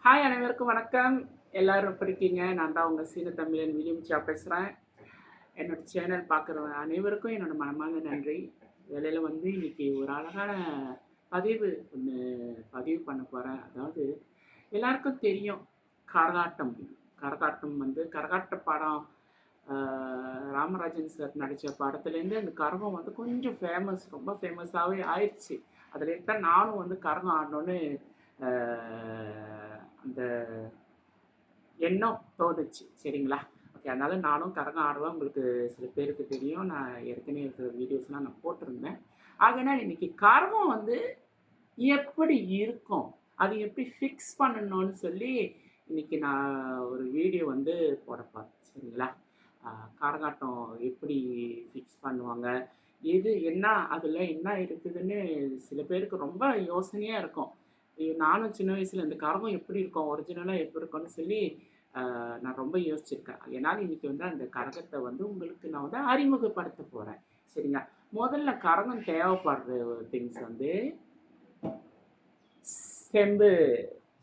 Hi அனைவருக்கும் வணக்கம். எல்லாரும் எப்படி இருக்கீங்க? நான் தான் உங்க சீன தமிழன் வில்லியம்சியா பேசுகிறேன். என்னோட சேனல் பார்க்குறவங்க அனைவருக்கும் என்னோட மனமார்ந்த நன்றி. வேலையில் வந்து இன்னைக்கு ஒரு அழகான பதிவு ஒன்று பதிவு பண்ண போகிறேன். அதாவது எல்லாருக்கும் தெரியும் கரகாட்டம். கரகாட்டம் வந்து கரகாட்ட படம் ராமராஜன் சார் நடித்த படத்துலேருந்து அந்த கரகம் வந்து கொஞ்சம் ஃபேமஸ், ரொம்ப ஃபேமஸாகவே ஆயிடுச்சு. அதுலேருந்து தான் நானும் வந்து கரகம் ஆடணுன்னு அந்த எண்ணம் தோணுச்சு. சரிங்களா? ஓகே. அதனால நானும் கரகம் ஆடுவேன். உங்களுக்கு சில பேருக்கு தெரியும். நான் ஏற்கனவே இருக்கிற வீடியோஸ்லாம் நான் போட்டிருந்தேன். ஆகையினால் இன்னைக்கு கரகம் வந்து எப்படி இருக்கும்? அது எப்படி ஃபிக்ஸ் பண்ணணும்னு சொல்லி இன்னைக்கு நான் ஒரு வீடியோ வந்து போட போறேன். சரிங்களா? கரகாட்டம் எப்படி ஃபிக்ஸ் பண்ணுவாங்க? எது என்ன அதில என்ன இருக்குதுன்னு சில பேருக்கு ரொம்ப யோசனையா இருக்கும். நானும் சின்ன வயசுல இந்த கரகம் எப்படி இருக்கும்? ஒரிஜினலா எப்படி இருக்கும்னு சொல்லி நான் ரொம்ப யோசிச்சிருக்கேன். அதனால இன்னைக்கு வந்து அந்த கரகத்த வந்து உங்களுக்கு நான் வந்து அறிமுகப்படுத்த போறேன். சரிங்களா? முதல்ல கரகம் தேவைப்படுற திங்ஸ் வந்து செம்பு.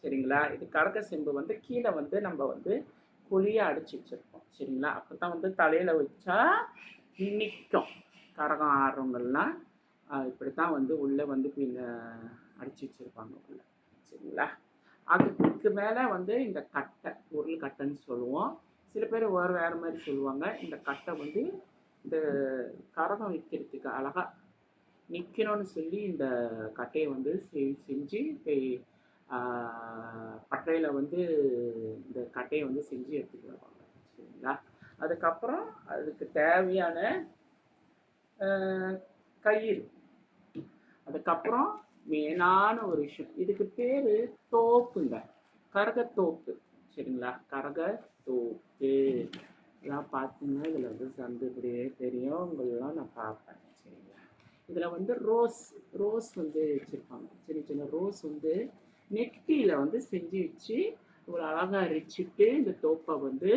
சரிங்களா? இது கரக செம்பு வந்து கீழே வந்து நம்ம வந்து குழியா அடிச்சு வச்சிருப்போம். சரிங்களா? அப்பதான் வந்து தலையில வச்சா நிக்கும். கரகம் ஆடுறவங்கலாம் இப்படித்தான் வந்து உள்ள வந்து பின்ன அடிச்சு வச்சிருப்பாங்க உள்ள. சரிங்களா? அதுக்கு மேலே வந்து இந்த கட்டை, உருள் கட்டைன்னு சொல்லுவோம். சில பேர் வேற மாதிரி சொல்லுவாங்க. இந்த கட்டை வந்து இந்த கரகம் வைக்கிறதுக்கு அழகா நிற்கணும்னு சொல்லி இந்த கட்டையை வந்து செஞ்சு பட்டையில் வந்து இந்த கட்டையை வந்து செஞ்சு எடுத்துட்டு வருவாங்க. சரிங்களா? அதுக்கப்புறம் அதுக்கு தேவையான கயிறு. அதுக்கப்புறம் மெயினான ஒரு விஷயம், இதுக்கு பேர் தோப்புங்க. கரகத்தோப்பு. சரிங்களா? கரகத்தோப்பு இதெல்லாம் பார்த்தீங்கன்னா இதில் வந்து சந்து இப்படியே தெரியும். உங்களெல்லாம் நான் பார்ப்பேன். சரிங்களா? இதில் வந்து ரோஸ் வந்து வச்சுருப்பாங்க. சின்ன சின்ன ரோஸ் வந்து நெட்டியில் வந்து செஞ்சு வச்சு ஒரு அழகாக அரிச்சிட்டு இந்த தோப்பை வந்து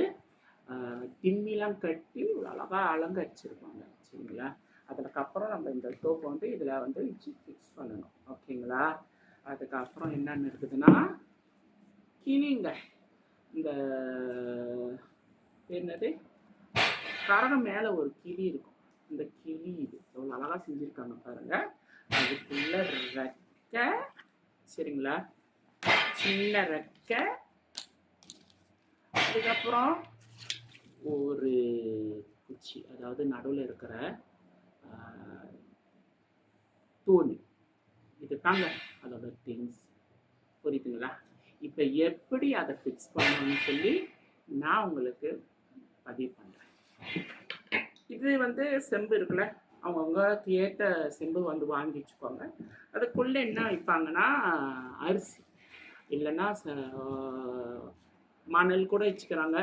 திம்மிலாம் கட்டி ஒரு அழகாக அலங்கரிச்சிருப்பாங்க. சரிங்களா? அதுக்கப்புறம் நம்ம இந்த தோப்பை வந்து இதில் வந்து வச்சு ஃபிக்ஸ் பண்ணணும். ஓகேங்களா? அதுக்கப்புறம் என்னென்னு இருக்குதுன்னா கிளிங்க. இந்த என்னது கரகம் மேலே ஒரு கிளி இருக்கும். இந்த கிளி இது எவ்வளோ அழகாக செஞ்சுருக்காங்க பாருங்க. அதுக்குள்ள ரெக்கை. சரிங்களா? சின்ன ரெக்கை. அதுக்கப்புறம் ஒரு குச்சி, அதாவது நடுவில் இருக்கிற தூண். இது தாங்க அதோட திங்ஸ். புரியுதுங்களா? இப்போ எப்படி அதை ஃபிக்ஸ் பண்ணணும்னு சொல்லி நான் உங்களுக்கு பதிவு பண்ணுறேன். இது வந்து செம்பு இருக்குல்ல, அவங்கவுங்க ஏற்ற செம்பு வந்து வாங்கி வச்சுக்கோங்க. அதுக்குள்ளே என்ன வைப்பாங்கன்னா அரிசி, இல்லைன்னா மணல் கூட வச்சுக்கிறாங்க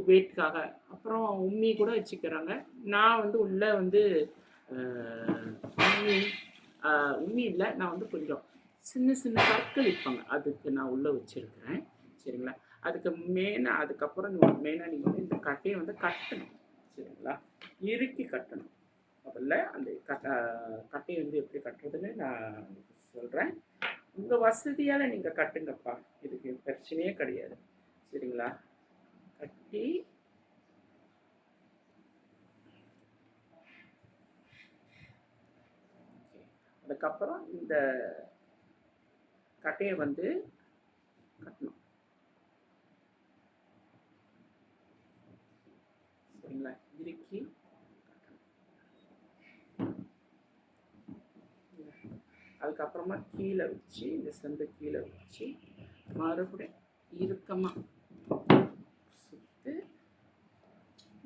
வெயிட்காக. அப்புறம் உம்மி கூட வச்சுக்கிறாங்க. நான் வந்து உள்ளே வந்து உம்மி இல்லை, நான் வந்து கொஞ்சம் சின்ன சின்ன கற்கள் வைப்பாங்க. அதுக்கு நான் உள்ளே வச்சுருக்கிறேன். சரிங்களா? அதுக்கு அதுக்கப்புறம் மெயினாக நீங்கள் வந்து இந்த கட்டையை வந்து கட்டணும். சரிங்களா? இறுக்கி கட்டணும். முதல்ல அந்த கட்டையை வந்து எப்படி கட்டுறதுன்னு நான் சொல்கிறேன். உங்கள் வசதியால் நீங்கள் கட்டுங்கப்பா, இதுக்கு பிரச்சனையே கிடையாது. சரிங்களா? கட்டி அதுக்கப்புறம் இந்த கட்டையை வந்து கட்டணும். சரிங்களா? இறுக்கி அதுக்கப்புறமா கீழே வச்சு இந்த செம்பு கீழே வச்சு மறுபடியும் இறுக்கமாக சுத்து,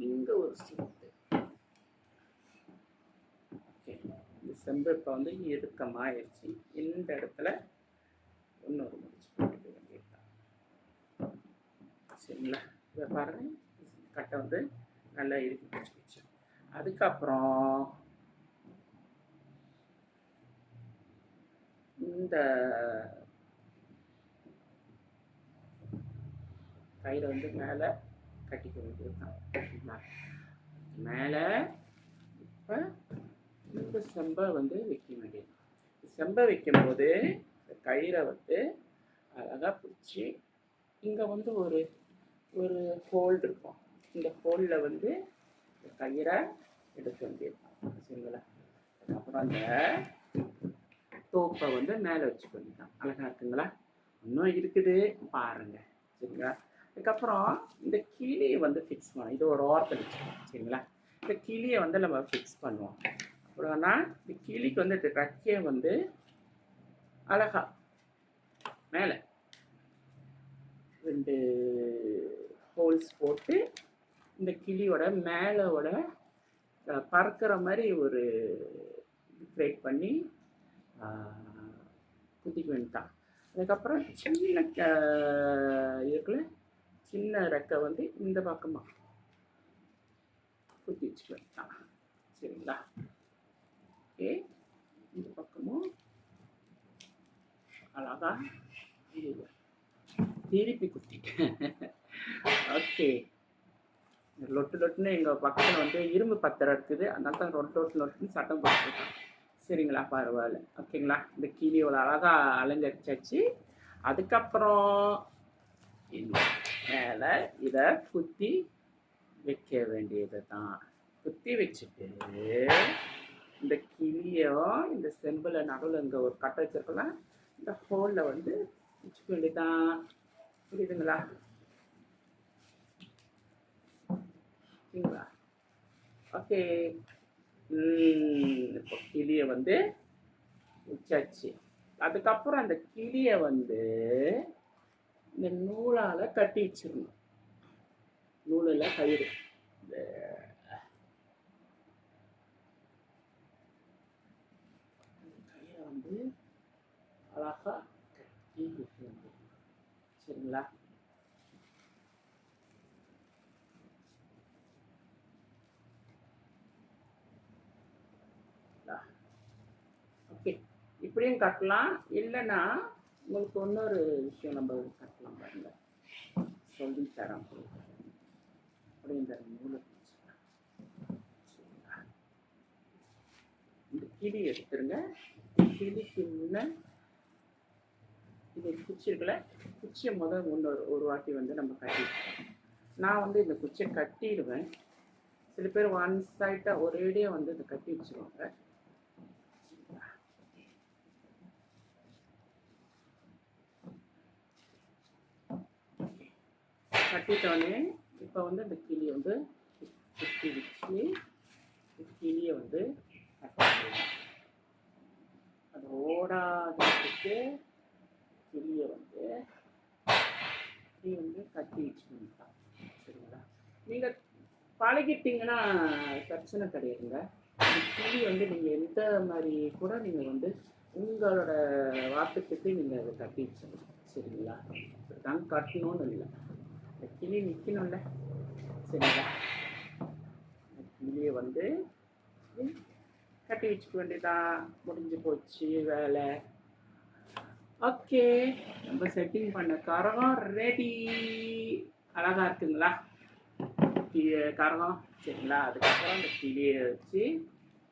இங்கே ஒரு சுத்து. ஓகே. இந்த செம்பு இப்போ வந்து இறுக்கமாகிடுச்சு. இந்த இடத்துல இன்னொரு முடிச்சு போட்டுக்க வேண்டியதுதான். சரிங்களா? இதை பாருங்கள், கட்டை வந்து நல்லா இறுக்கி பிடிச்சிக்கிச்சு. அதுக்கப்புறம் இந்த கயிறை வந்து மேலே கட்டிக்க வேண்டியதுதான். மேலே இப்போ இந்த செம்பை வந்து வைக்க வேண்டியது. செம்பை வைக்கும்போது கயிறை வந்து அழகாக பிடிச்சி இங்கே வந்து ஒரு ஒரு ஹோல் இருக்கும். இந்த ஹோலில் வந்து கயிறை எடுக்க வேண்டியதுதான். சரிங்களா? அப்புறம் அந்த தோப்பை வந்து மேலே வச்சுக்க வேண்டியதான். அழகா இருக்குங்களா? இன்னும் இருக்குது பாருங்க. சரிங்களா? அதுக்கப்புறம் இந்த கிளியை வந்து ஃபிக்ஸ் பண்ணுவோம். இது ஒரு ஓரத்தில் வச்சுக்கோங்க. சரிங்களா? இந்த கிளியை வந்து நம்ம ஃபிக்ஸ் பண்ணுவோம். அப்புறம்னா இந்த கிளிக்கு வந்து ரெக்கையை வந்து அழகா மேலே 2 ஹோல்ஸ் போட்டு இந்த கிளியோட மேலோட பறக்கிற மாதிரி ஒரு கிரியேட் பண்ணி குத்திக்க வேண்டியதான். அதுக்கப்புறம் சின்ன இருக்குல்ல, சின்ன ரெக்கை வந்து இந்த பக்கமாக குத்தி வச்சுக்க வேண்டியதான். சரிங்களா? ஓகே, இந்த பக்கமும் அழகா திருப்பி குத்திட்டேன். ஓகே, லொட்டு லொட்டுன்னு எங்கள் பக்கத்தில் வந்து இரும்பு பத்திரம் இருக்குது, அதனால தான் லொட்டு லொட்டுன்னு சட்டம் போட்டுருக்கேன். சரிங்களா? பரவாயில்ல. ஓகேங்களா? இந்த கிளியோட அழகாக அலங்கரிச்சாச்சு. அதுக்கப்புறம் இந்த மேலே இதை குத்தி வைக்க வேண்டியது தான். குத்தி வச்சுட்டு இந்த கிளியும் இந்த செம்பில் நடுவில் இங்கே ஒரு கட்டை வச்சிருக்கலாம், இந்த ஹோலில் வந்து வச்சுக்க வேண்டியதுதான். புரியுதுங்களா? சரிங்களா? ஓகே, இப்போ கிளியை வந்து வச்சாச்சு. அதுக்கப்புறம் அந்த கிளியை வந்து இந்த நூலால் கட்டி வச்சிடணும். நூலில் கயிறு இந்த கயிறை வந்து அழகாக கட்டி வைக்கணும். சரிங்களா? ஓகே, இப்படியும் கட்டலாம். இல்லைன்னா உங்களுக்கு இன்னொரு விஷயம் நம்ம கட்டலாம் பாருங்க, சொல்லி தரேன். அப்படி இந்த நூலை இந்த கிளி எடுத்துருங்க. கிளிக்கு முன்ன இது குச்சி இருக்குல்ல, குச்சியை ஒரு வாட்டி வந்து நம்ம கட்டிடுவோம். நான் வந்து இந்த குச்சியை கட்டிடுவேன். சில பேர் ஒன் சைட்டாக ஒரேடியாக வந்து இதை கட்டி வச்சுருவாங்க. கட்டிட்டோடனே இப்போ வந்து இந்த கிளியை வந்து குத்தி வச்சு கிளியை வந்து அது ஓடாததுக்கு கிளியை வந்து கட்டி வச்சுக்கணும். சரிங்களா? நீங்கள் பழகிட்டீங்கன்னா பிரச்சனை கிடையாதுங்க. கிளி வந்து நீங்கள் எந்த மாதிரி கூட நீங்கள் வந்து உங்களோட வார்த்தைக்கு நீங்கள் அதை கட்டி வச்சிடணும். சரிங்களா? தான் கட்டணும்னு இல்லை, இந்த கிளி நிற்கணும்ல. சரிங்களா? கிளியை வந்து கட்டி வச்சுக்க வேண்டியதான். முடிஞ்சு போச்சு வேலை. ஓகே, நம்ம செட்டிங் பண்ண கரகம் ரெடி. அழகா இருக்குங்களா கரகம்? சரிங்களா? அதுக்கப்புறம் அந்த கிளியை வச்சு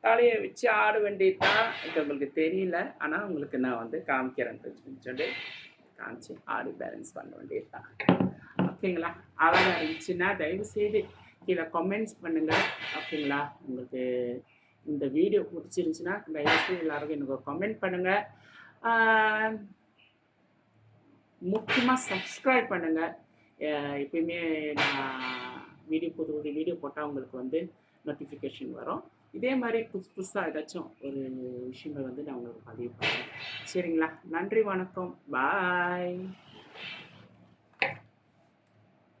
தலையை வச்சு ஆட வேண்டியதுதான். இது உங்களுக்கு தெரியல, ஆனால் உங்களுக்கு நான் வந்து காமிக்கிறேன்னு சொல்லி காமிச்சு ஆடி பேலன்ஸ் பண்ண வேண்டியது தான். ஓகேங்களா? அழகாக இருந்துச்சுன்னா தயவுசெய்து கீழே கமெண்ட்ஸ் பண்ணுங்கள். ஓகேங்களா? உங்களுக்கு இந்த வீடியோ பிடிச்சிருந்துச்சுன்னா தயவுசெய்து எல்லாருக்கும் எனக்கு கமெண்ட் பண்ணுங்கள். முக்கியமாக சப்ஸ்கிரைப் பண்ணுங்கள். எப்பயுமே நான் புது வீடியோ போட்டால் உங்களுக்கு வந்து நோட்டிஃபிகேஷன் வரும். இதே மாதிரி புதுசாக ஏதாச்சும் ஒரு விஷயங்கள் வந்து நான் உங்களுக்கு பதிவு பண்ணுறேன். சரிங்களா? நன்றி, வணக்கம், பாய்.